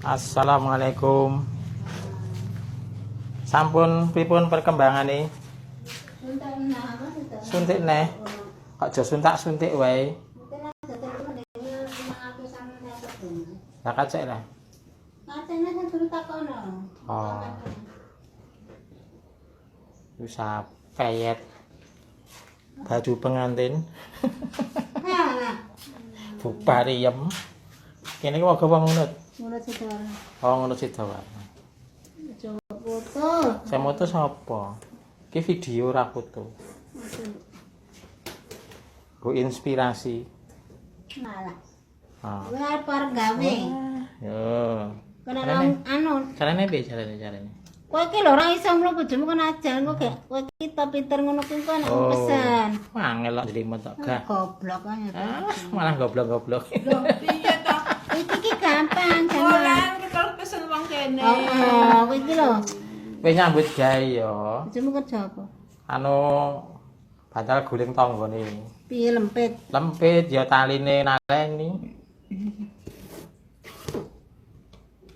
Assalamualaikum. Sampun pripun perkembangane? Suntik neh. Aja suntak-suntik wae. Lah kacek lah. Katanya kan suntak kono. Oh. Bisa peyet. Baju pengantin. Bubariem. Kene iki waga wong ngunut. Ngunut sedara. Oh, ngunut Sidawa. Coba foto. Saya moto sapa? Ki video ra foto. Bu inspirasi. Malah. Ah. Kuwi arep arep gawe. Yo. Kena Carane? anu. Carane piye carane? Kowe iki lho ora iso mlu bojomu kan ajar kok gak. Kowe iki to pinter ngono kuwi kok nek pesen. Angel kok jelimet tok gak. Goblok ae. Malah goblok-goblok. Lho, piye to? Iki gampang Ora jaman. kita pesen wong kene. Oh, kowe iki lho. Wis nyambut gawe ya. Bojomu kerja apa? Anu batal guling tanggane. Piye lempit? Lempit ya taline naleni.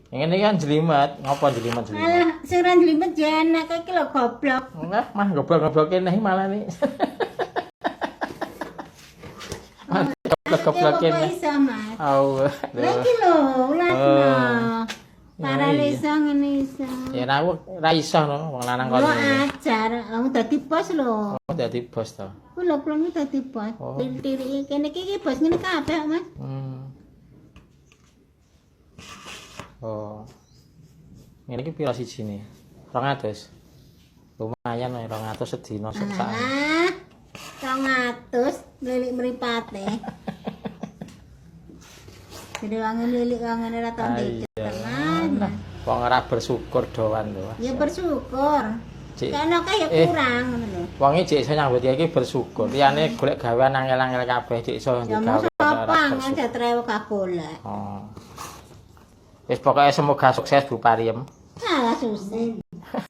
Ngene kan jelimet, ngopo jelimet? Alah, sing ora njlimet ya enak iki lho goblok. Enggak, mah goblok-goblok kene malah nih. Goblok-goblok Kok kene. iso, Mas? Oh, Lah iki lho, ulasno. Para iso ngene iso. ya aku ra iso no wong lanang Lo kok. ajar, kamu dadi bos lho. Oh, dadi bos to. Ku lho klon dadi bos. Oh. Diri kene iki bos ngene kabeh, Mas. Oh. Ngene iki pira sijine? 200. Lumayan ya 200 sedina sak. Ah. 200 lilik mripate. Jadi wangen lilik wangen ora tau dicet tenan. Wong ora bersyukur doan lho. Ya bersyukur. Cik. Karena kaya kurang ngono lho. Wong iki iso nyambut iki bersyukur. Liyane golek gawean angel-angel kabeh dik iso Ya digawe. mosok apa ngajak trewo golek. Oh. Wis pokoke semoga sukses Bu Pariem. Salah susah.